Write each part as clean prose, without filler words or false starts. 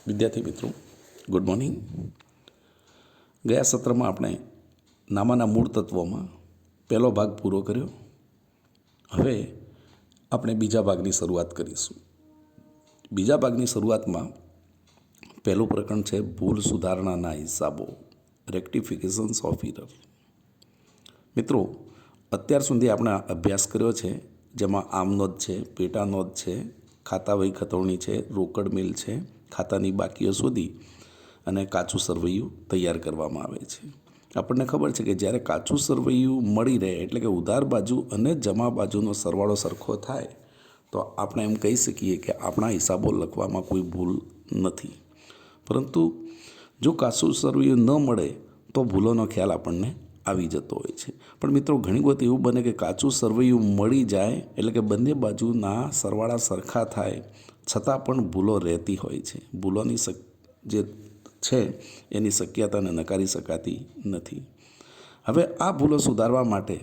વિદ્યાર્થી મિત્રો, good morning. ગયા સત્રમાં આપણે નામાના મૂળ તત્વોમાં પહેલો ભાગ પૂરો કર્યો. હવે આપણે બીજા ભાગની શરૂઆત કરીશું. બીજા ભાગની શરૂઆતમાં પહેલું પ્રકરણ છે ભૂલ સુધારણાના હિસાબો, રેક્ટિફિકેશન્સ ઓફ એરર. મિત્રો, અત્યાર સુધી આપણે અભ્યાસ કર્યો છે જેમાં આમ નોંધ છે, પેટા નોંધ છે, ખાતા વહી ખતવણી છે, રોકડ મિલ છે, ખાતાની બાકીઓ શોધી અને કાચું સરવૈયું તૈયાર કરવામાં આવે છે. આપણને ખબર છે કે જ્યારે કાચું સરવૈયું મળી રહે એટલે કે ઉધાર બાજુ અને જમા બાજુનો સરવાળો સરખો થાય તો આપણે એમ કહી શકીએ કે આપણા હિસાબો લખવામાં કોઈ ભૂલ નથી. પરંતુ જો કાચું સરવૈયું ન મળે તો ભૂલોનો ખ્યાલ આપણને આવી જતો હોય છે. પણ મિત્રો, ઘણી વખત એવું બને કે કાચું સરવૈયું મળી જાય એટલે કે બંને બાજુના સરવાળા સરખા થાય છતાં પણ ભૂલો રહેતી હોય છે. ભૂલોની જે છે એની શક્યતાને નકારી શકાતી નથી. હવે આ ભૂલો સુધારવા માટે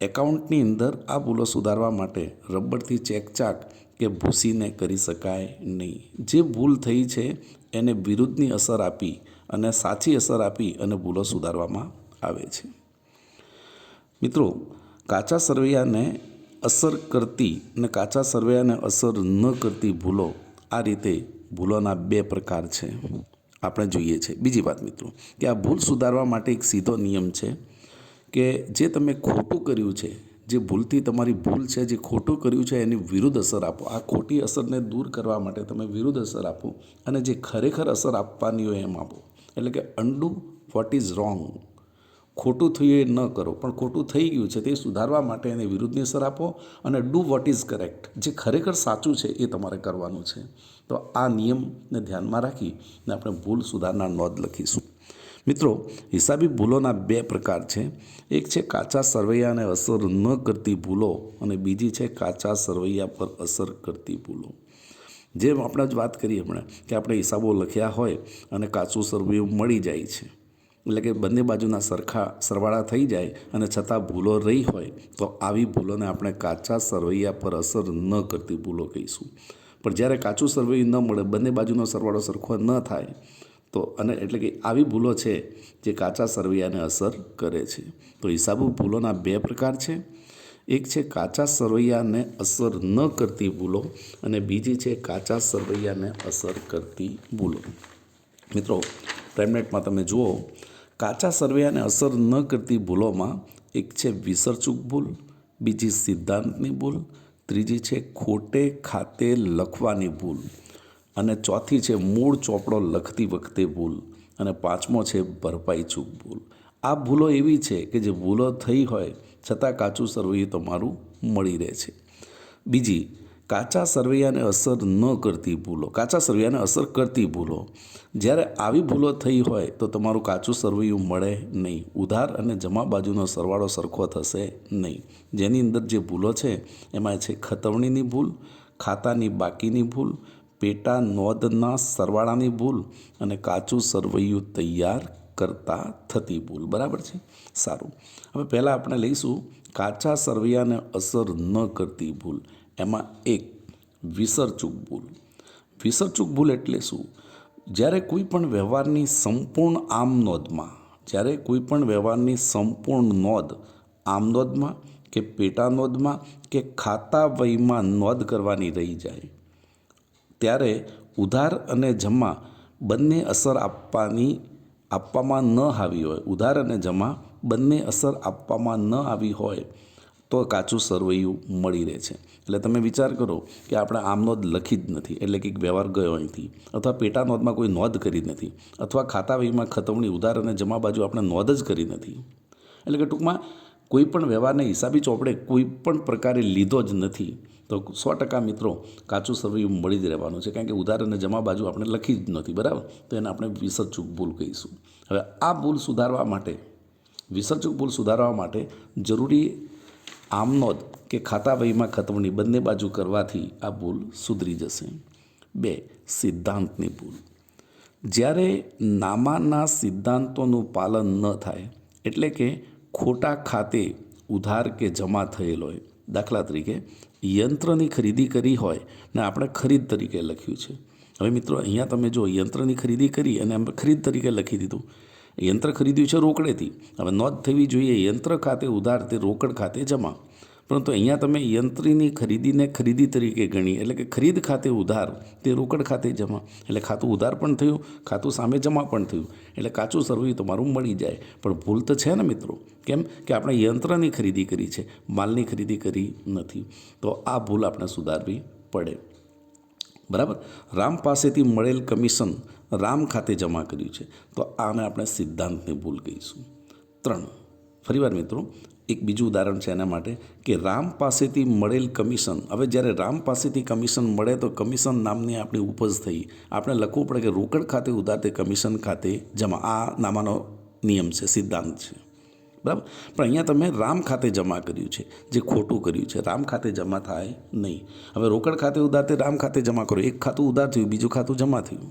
એકાઉન્ટની અંદર આ ભૂલો સુધારવા માટે રબરથી ચેકચાક કે ભૂસીને કરી શકાય નહીં. જે ભૂલ થઈ છે એને વિરુદ્ધની અસર આપી અને સાચી અસર આપી અને ભૂલો સુધારવામાં આવે છે. મિત્રો, કાચા સરવૈયાને અસર કરતી અને કાચા સરવૈયાને અસર ન કરતી ભૂલો, આ રીતે ભૂલોના બે પ્રકાર છે આપણે જોઈએ છે. બીજી વાત મિત્રો, કે આ ભૂલ સુધારવા માટે એક સીધો નિયમ છે કે જે તમે ખોટું કર્યું છે, જે ભૂલથી તમારી ભૂલ છે, જે ખોટું કર્યું છે એની વિરુદ્ધ અસર આપો. આ ખોટી અસરને દૂર કરવા માટે તમે વિરુદ્ધ અસર આપો અને જે ખરેખર અસર આપવાની હોય એમ આપો. એટલે કે અનડુ વોટ ઇઝ રોંગ. ખોટું થયું એ ન કરો, પણ ખોટું થઈ ગયું છે તે સુધારવા માટે એને વિરુદ્ધની અસર આપો અને ડુ વોટ ઇઝ કરેક્ટ. જે ખરેખર સાચું છે એ તમારે કરવાનું છે. તો આ નિયમને ધ્યાનમાં રાખીને આપણે ભૂલ સુધારનાર નોંધ લખીશું. મિત્રો, હિસાબી ભૂલોના બે પ્રકાર છે. એક છે કાચા સરવૈયાને અસર ન કરતી ભૂલો અને બીજી છે કાચા સરવૈયા પર અસર કરતી ભૂલો. જેમ આપણે જ વાત કરીએ હમણાં કે આપણે હિસાબો લખ્યા હોય અને કાચું સરવૈયું મળી જાય છે, એટલે કે બંને બાજુના સરખા સરવાળા થઈ જાય અને છતાં ભૂલો રહી હોય તો આવી ભૂલોને આપણે કાચા સરવૈયા પર અસર ન કરતી ભૂલો કહીશું. પણ જ્યારે કાચું સરવૈયું ન મળે, બંને બાજુનો સરવાળો સરખો ન થાય તો અને એટલે કે આવી ભૂલો છે જે કાચા સરવૈયાને અસર કરે છે. તો હિસાબો ભૂલોના બે પ્રકાર છે. એક છે કાચા સરવૈયાને અસર ન કરતી ભૂલો અને બીજી છે કાચા સરવૈયાને અસર કરતી ભૂલો. મિત્રો, પ્રાઇમનેટમાં તમે જુઓ, કાચા સરવૈયાને અસર ન કરતી ભૂલોમાં એક છે વિસરચૂક ભૂલ, બીજી સિદ્ધાંતની ભૂલ, ત્રીજી છે ખોટે ખાતે લખવાની ભૂલ અને ચોથી છે મૂળ ચોપડો લખતી વખતે ભૂલ અને પાંચમો છે ભરપાઈ ચૂક ભૂલ. આ ભૂલો એવી છે કે જે ભૂલો થઈ હોય છતાં કાચું સરવૈયું તમારું મળી રહે છે. બીજી, કાચા સરવૈયાને અસર ન કરતી ભૂલો, કાચા સરવૈયાને અસર કરતી ભૂલો. જ્યારે આવી ભૂલો થઈ હોય તો તમારું કાચું સરવૈયું મળે નહીં. ઉધાર અને જમા બાજુનો સરવાળો સરખો થશે નહીં. જેની અંદર જે ભૂલો છે એમાં છે ખતવણીની ભૂલ, ખાતાની બાકીની ભૂલ, પેટા નોંધના સરવાળાની ભૂલ અને કાચું સરવૈયું તૈયાર કરતાં થતી ભૂલ. બરાબર છે? સારું. હવે પહેલાં આપણે લઈશું કાચા સરવૈયાને અસર ન કરતી ભૂલ. એમાં એક વિસરચૂક ભૂલ. વિસરચૂક ભૂલ એટલે શું? જ્યારે કોઈ પણ વ્યવહારની સંપૂર્ણ આમ નોંધમાં, જ્યારે કોઈ પણ વ્યવહારની સંપૂર્ણ નોંધ આમ નોંધમાં કે પેટા નોંધમાં કે ખાતા વહીમાં નોંધ કરવાની રહી જાય ત્યારે ઉધાર અને જમા બંને અસર આપવામાં ન આવી હોય, ઉધાર અને જમા બંને અસર આપવામાં ન આવી હોય તો કાચું સરવૈયું મળી રહે છે. એટલે તમે વિચાર કરો કે આપણે આમ નોંધ લખી જ નથી, એટલે કે વ્યવહાર ગયો અહીંથી, અથવા પેટા નોંધમાં કોઈ નોંધ કરી નથી, અથવા ખાતા વહીમાં ખતવણી ઉધાર અને જમા બાજુ આપણે નોંધ જ કરી નથી. એટલે કે ટૂંકમાં કોઈ પણ વ્યવહારને હિસાબી ચોપડે કોઈ પણ પ્રકારે લીધો જ નથી તો 100% મિત્રો કાચું સરવૈયું મળી જ રહેવાનું છે, કારણ કે ઉધાર અને જમા બાજુ આપણે લખી જ નથી. બરાબર? તો એને આપણે વિસરચૂક ભૂલ કહીશું. હવે આ ભૂલ સુધારવા માટે, વિસરચૂક ભૂલ સુધારવા માટે જરૂરી આમ નોંધ કે ખાતા વહીમાં ખતવણી બંને બાજુ કરવાથી આ ભૂલ સુધરી જશે. 2. સિદ્ધાંતની ભૂલ. જ્યારે નામાના સિદ્ધાંતોનું પાલન ન થાય, એટલે કે ખોટા ખાતે ઉધાર કે જમા થયેલ હોય. દાખલા તરીકે યંત્રની ખરીદી કરી હોય ને આપણે ખરીદ તરીકે લખ્યું છે, હવે મિત્રો અહીંયા તમે જો યંત્રની ખરીદી કરી અને એમ ખરીદ તરીકે લખી દીધું. યંત્ર ખરીદ્યું છે રોકડેથી. હવે નોંધ થવી જોઈએ યંત્ર ખાતે ઉધાર તે રોકડ ખાતે જમા. પરંતુ અહીંયા તમે યંત્રની ખરીદીને ખરીદી તરીકે ગણી, એટલે કે ખરીદ ખાતે ઉધાર તે રોકડ ખાતે જમા. એટલે ખાતું ઉધાર પણ થયું, ખાતું સામે જમા પણ થયું, એટલે કાચું સરવૈયું તમારું મળી જાય. પણ ભૂલ તો છે ને મિત્રો, કેમ કે આપણે યંત્રની ખરીદી કરી છે, માલની ખરીદી કરી નથી. તો આ ભૂલ આપણે સુધારવી પડે. બરાબર. રામ પાસેથી મળેલ કમિશન રામ ખાતે જમા કર્યું છે, તો આને આપણે સિદ્ધાંતની ભૂલ કહીશું. 3. ફરીવાર મિત્રો એક બીજું ઉદાહરણ છે એના માટે કે રામ પાસેથી મળેલ કમિશન. હવે જ્યારે રામ પાસેથી કમિશન મળે તો કમિશન નામની આપણી ઉપજ થઈ. આપણે લખવું પડે કે રોકડ ખાતે ઉધાર તે કમિશન ખાતે જમા. આ નામાનો નિયમ છે, સિદ્ધાંત છે. બરાબર. પણ અહીંયા તમે રામ ખાતે જમા કર્યું છે, જે ખોટું કર્યું છે. રામ ખાતે જમા થાય નહીં. હવે રોકડ ખાતે ઉધાર તે રામ ખાતે જમા કરો. એક ખાતું ઉધાર થયું, બીજું ખાતું જમા થયું,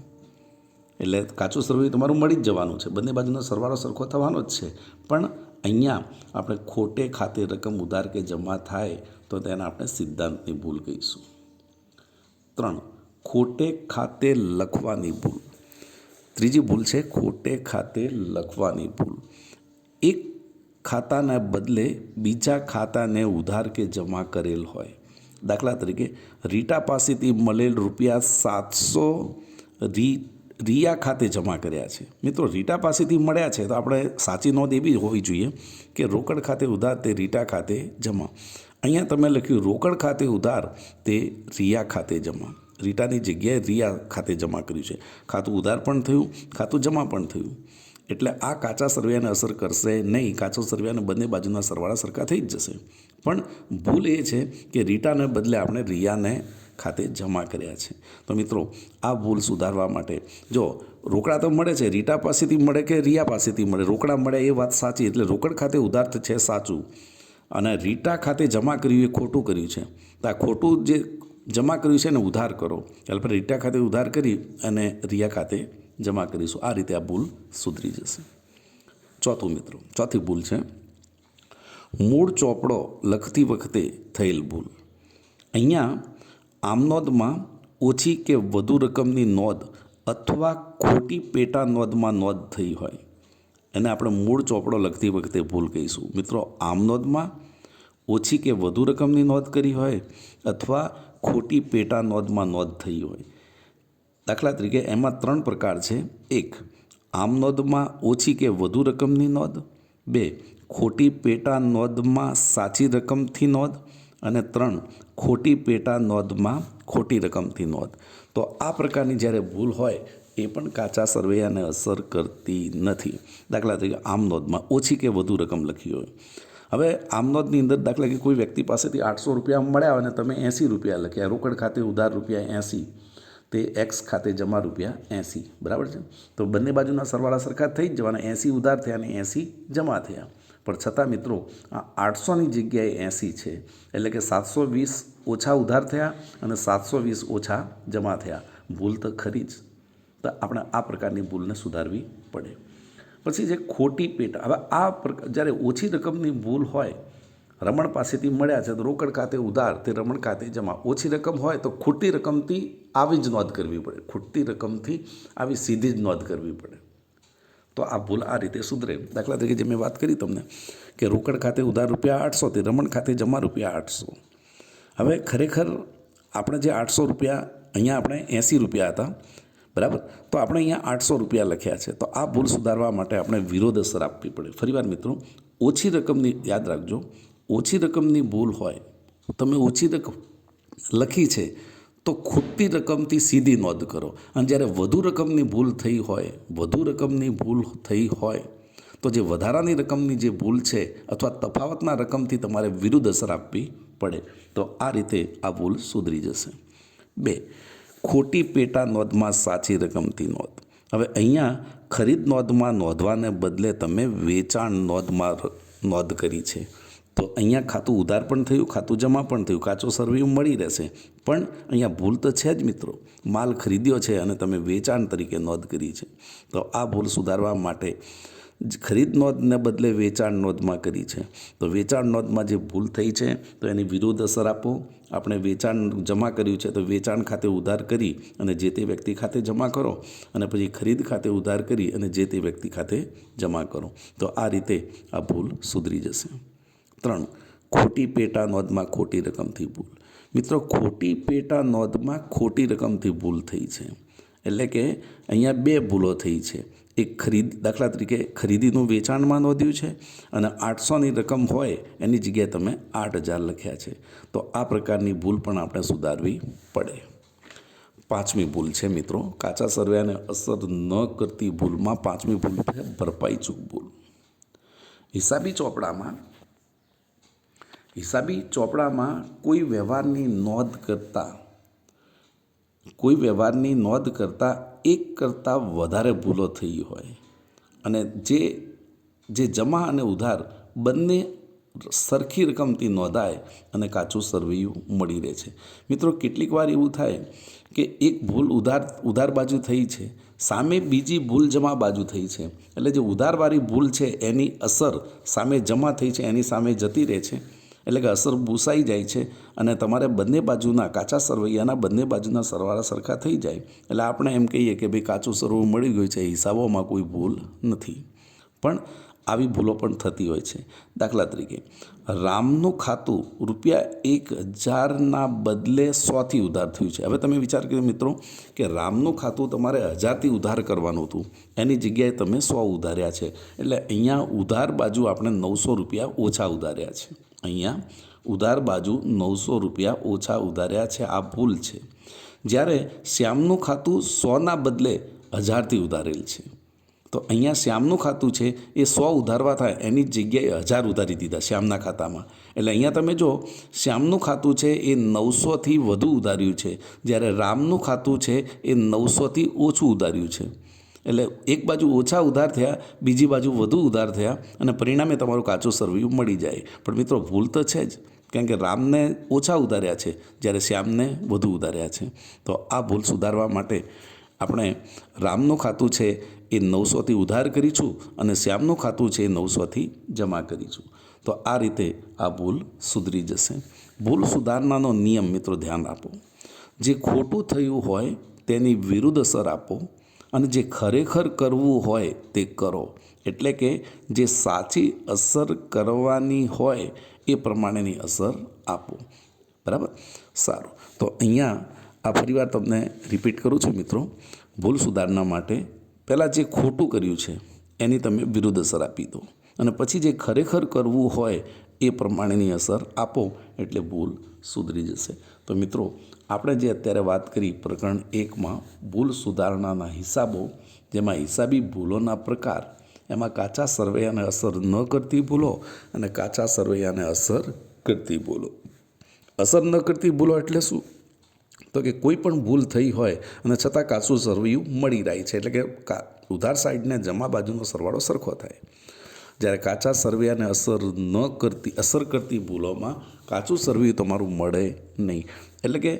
એટલે કાચું સરવૈયું તમારું મળી જ જવાનું છે. બંને બાજુનો સરવાળો સરખો થવાનો જ છે. પણ અહીંયા આપણે ખોટે ખાતે રકમ ઉધાર કે જમા થાય તો તેને આપણે સિદ્ધાંતની ભૂલ કહીશું. 3. ખોટે ખાતે લખવાની ભૂલ. ત્રીજી ભૂલ છે ખોટે ખાતે લખવાની ભૂલ. એક ખાતાના બદલે બીજા ખાતાને ઉધાર કે જમા કરેલ હોય. દાખલા તરીકે રીટા પાસેથી મળેલ ₹700 રિયા ખાતે જમા કર્યા છે. મિત્રો રીટા પાસેથી મળ્યા છે તો આપણે સાચી નોંધ એવી હોવી જોઈએ કે રોકડ ખાતે ઉધાર તે રીટા ખાતે જમા. અહીંયા તમે લખ્યું રોકડ ખાતે ઉધાર તે રિયા ખાતે જમા. રીટાની જગ્યાએ રિયા ખાતે જમા કર્યું છે. ખાતું ઉધાર પણ થયું, ખાતું જમા પણ થયું. એટલે આ કાચા સરવૈયાને અસર કરશે નહીં. કાચો સરવૈયાને બંને બાજુના સરવાળા સરખા થઈ જ જશે. પણ ભૂલ એ છે કે રીટાને બદલે આપણે રિયાને ખાતે જમા કર્યા છે. તો મિત્રો આ ભૂલ સુધારવા માટે જો રોકડા તો મળે છે, રીટા પાસેથી મળે કે રિયા પાસેથી મળે, રોકડા મળે એ વાત સાચી, એટલે રોકડ ખાતે ઉધાર છે સાચું, અને રીટા ખાતે જમા કર્યું એ ખોટું કર્યું છે. તો આ ખોટું જે જમા કર્યું છે એને ઉધાર કરો. એટલે આપણે રીટા ખાતે ઉધાર કરી અને રિયા ખાતે જમા કરીશું. આ રીતે આ ભૂલ સુધરી જશે. 4 મિત્રો, ચોથી ભૂલ છે મૂળ ચોપડો લખતી વખતે થયેલ ભૂલ. અહીંયા આમનોંધમાં ઓછી કે વધુ રકમની નોંધ અથવા ખોટી પેટા નોંધમાં નોંધ થઈ હોય એને આપણે મૂળ ચોપડો લખતી વખતે ભૂલ કહીશું. મિત્રો આમનોંધમાં ઓછી કે વધુ રકમની નોંધ કરી હોય અથવા ખોટી પેટા નોંધમાં નોંધ થઈ હોય. દાખલા તરીકે એમાં 3 પ્રકાર છે. 1. આમનોંધમાં ઓછી કે વધુ રકમની નોંધ. 2. ખોટી પેટા નોંધમાં સાચી રકમથી નોંધ. અને 3. ખોટી પેટા નોંધમાં ખોટી રકમથી નોંધ. તો આ પ્રકારની જ્યારે ભૂલ હોય એ પણ કાચા સરવૈયાને અસર કરતી નથી. દાખલા તરીકે આમનોંધમાં ઓછી કે વધુ રકમ લખી હોય. હવે આમનોંધની અંદર દાખલા કે કોઈ વ્યક્તિ પાસેથી ₹800 મળ્યા અને તમે ₹80 લખ્યા. રોકડ ખાતે ઉધાર ₹80, તે એક્સ ખાતે જમા ₹80. બરાબર છે. તો બંને બાજુના સરવાળા સરખા થઈ જ જવાના. 80 ઉધાર થયા અને 80 જમા થયા. પણ છતાં મિત્રો આ 800ની જગ્યાએ 80 છે, એટલે કે 720 ઓછા ઉધાર થયા અને 720 ઓછા જમા થયા. ભૂલ તો ખરી જ. તો આપણે આ પ્રકારની ભૂલને સુધારવી પડે. પછી જે ખોટી પેટા. હવે આ જ્યારે ઓછી રકમની ભૂલ હોય, રમણ પાસેથી મળ્યા છે તો રોકડ ખાતે ઉધાર તે રમણ ખાતે જમા. ઓછી રકમ હોય તો ખોટી રકમથી આવી જ નોંધ કરવી પડે. ખોટી રકમથી આવી સીધી જ નોંધ કરવી પડે. તો આ ભૂલ આ રીતે સુધરે. દાખલા તરીકે જે મેં વાત કરી તમને કે રોકડ ખાતે ઉધાર ₹800 તે રમણ ખાતે જમા ₹800. હવે ખરેખર આપણે જે ₹800 અહીંયા આપણે ₹80 હતા, બરાબર, તો આપણે અહીંયા ₹800 લખ્યા છે. તો આ ભૂલ સુધારવા માટે આપણે વિરોધ અસર આપવી પડે. ફરીવાર મિત્રો ઓછી રકમની યાદ રાખજો, ઓછી રકમની ભૂલ હોય, તમે ઓછી રકમ લખી છે તો ખોટી રકમથી સીધી નોંધ કરો. અને જ્યારે વધુ રકમની ભૂલ થઈ હોય તો જે વધારાની રકમની જે ભૂલ છે અથવા તફાવતના રકમથી તમારે વિરુદ્ધ અસર આપવી પડે. તો આ રીતે આ ભૂલ સુધરી જશે. 2. ખોટી પેટા નોંધમાં સાચી રકમથી નોંધ. હવે અહીંયા ખરીદ નોંધમાં નોંધવાને બદલે તમે વેચાણ નોંધમાં નોંધ કરી છે. તો અહીંયા ખાતું ઉધાર પણ થયું, ખાતું જમા પણ થયું, કાચો સરવૈયું મળી રહેશે. પણ અહીંયા ભૂલ તો છે જ મિત્રો. માલ ખરીદ્યો છે અને તમે વેચાણ તરીકે નોંધ કરી છે. તો આ ભૂલ સુધારવા માટે ખરીદ નોંધને બદલે વેચાણ નોંધમાં કરી છે. તો વેચાણ નોંધમાં જે ભૂલ થઈ છે તો એની વિરુદ્ધ અસર આપો. આપણે વેચાણ જમા કર્યું છે તો વેચાણ ખાતે ઉધાર કરી અને જે તે વ્યક્તિ ખાતે જમા કરો, અને પછી ખરીદ ખાતે ઉધાર કરી અને જે તે વ્યક્તિ ખાતે જમા કરો. તો આ રીતે આ ભૂલ સુધરી જશે. 3. ખોટી પેટા નોંધમાં ખોટી રકમથી ભૂલ. મિત્રો, ખોટી પેટા નોંધમાં ખોટી રકમથી ભૂલ થઈ છે. એટલે કે અહીંયા 2 ભૂલો થઈ છે. એક દાખલા તરીકે ખરીદીનું વેચાણમાં નોંધ્યું છે અને 800ની રકમ હોય એની જગ્યાએ તમે 8000 લખ્યા છે. તો આ પ્રકારની ભૂલ પણ આપણે સુધારવી પડે. 5મી ભૂલ છે મિત્રો, કાચા સરવૈયાને અસર ન કરતી ભૂલમાં 5મી ભૂલ છે ભરપાઈ ચૂક ભૂલ. હિસાબી ચોપડામાં કોઈ વ્યવહારની નોંધ કરતાં એક કરતાં વધારે ભૂલો થઈ હોય અને જે જમા અને ઉધાર બંને સરખી રકમથી નોંધાય અને કાચું સરવૈયું મળી રહે છે. મિત્રો, કેટલીક વાર એવું થાય કે એક ભૂલ ઉધાર બાજુ થઈ છે, સામે બીજી ભૂલ જમા બાજુ થઈ છે. એટલે જે ઉધારવાળી ભૂલ છે એની અસર સામે જમા થઈ છે એની સામે જતી રહે છે. એટલે કે અસર ભૂસાઈ જાય છે અને તમારે બંને બાજુના કાચા સરવૈયાના બંને બાજુના સરવાળા સરખા થઈ જાય. એટલે આપણે એમ કહીએ કે ભાઈ કાચું સરવૈયું મળી ગયું છે, હિસાબોમાં કોઈ ભૂલ નથી. પણ આવી ભૂલો પણ થતી હોય છે. દાખલા તરીકે રામનું ખાતું ₹1000 બદલે 100થી ઉધાર થયું છે. હવે તમે વિચાર કર્યો મિત્રો કે રામનું ખાતું તમારે 1000થી ઉધાર કરવાનું હતું, એની જગ્યાએ તમે 100 ઉધાર્યા છે. એટલે અહીંયા ઉધાર બાજુ આપણે ₹900 ઓછા ઉધાર્યા છે. અહીંયા ઉધાર બાજુ ₹900 ઓછા ઉધાર્યા છે. આ ભૂલ છે. જ્યારે શ્યામનું ખાતું 100ના બદલે 1000થી ઉધારેલ છે. તો અહીંયા શ્યામનું ખાતું છે એ 100 ઉધારવા થાય એની જગ્યાએ 1000 ઉધારી દીધા શ્યામના ખાતામાં. એટલે અહીંયા તમે જો શ્યામનું ખાતું છે એ 900થી વધુ ઉધાર્યું છે, જ્યારે રામનું ખાતું છે એ 900થી ઓછું ઉધાર્યું છે. એટલે એક બાજુ ઓછા ઉધાર થયા, બીજી બાજુ વધુ ઉધાર થયા અને પરિણામે તમારું કાચું સરવૈયું મળી જાય. પણ મિત્રો, ભૂલ તો છે જ, કારણ કે રામને ઓછા ઉધાર્યા છે જ્યારે શ્યામને વધુ ઉધાર્યા છે. તો આ ભૂલ સુધારવા માટે આપણે રામનું ખાતું છે એ 900થી ઉધાર કરીશું અને શ્યામનું ખાતું છે એ 900થી જમા કરીશું. તો આ રીતે આ ભૂલ સુધરી જશે. ભૂલ સુધારણાનો નિયમ મિત્રો ધ્યાન આપો. જે ખોટું થયું હોય તેની વિરુદ્ધ અસર આપો અને જે ખરેખર કરવું હોય તે કરો. એટલે કે જે સાચી અસર કરવાની હોય એ પ્રમાણેની અસર આપો. બરાબર? સારું. તો અહીંયા આ ફરીવાર તમને રિપીટ કરું છું મિત્રો. ભૂલ સુધારણા માટે પહેલાં જે ખોટું કર્યું છે એની તમે વિરુદ્ધ અસર આપી દો અને પછી જે ખરેખર કરવું હોય એ પ્રમાણેની અસર આપો, એટલે ભૂલ સુધરી જશે. તો મિત્રો, આપણે જે અત્યારે વાત કરી પ્રકરણ 1માં ભૂલ સુધારણાના હિસાબો, જેમાં હિસાબી ભૂલોના પ્રકાર, એમાં કાચા સરવૈયાને અસર ન કરતી ભૂલો અને કાચા સરવૈયાને અસર કરતી ભૂલો. અસર ન કરતી ભૂલો એટલે શું? તો કે કોઈ પણ ભૂલ થઈ હોય અને છતાં કાચું સરવૈયું મળી રહે છે. એટલે કે ઉધાર સાઈડને જમા બાજુનો સરવાળો સરખો થાય. જ્યારે કાચા સરવૈયાને અસર કરતી ભૂલોમાં કાચું સરવૈયું તમારું મળે નહીં. એટલે કે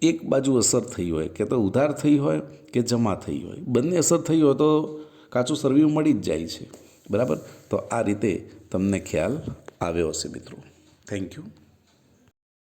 એક બાજુ અસર થઈ હોય, કે તો ઉધાર થઈ હોય કે જમા થઈ હોય, બંને અસર થઈ હોય તો કાચું સરવૈયું મળી જ જાય છે. બરાબર? તો આ રીતે તમને ખ્યાલ આવ્યો હશે મિત્રો. Thank you.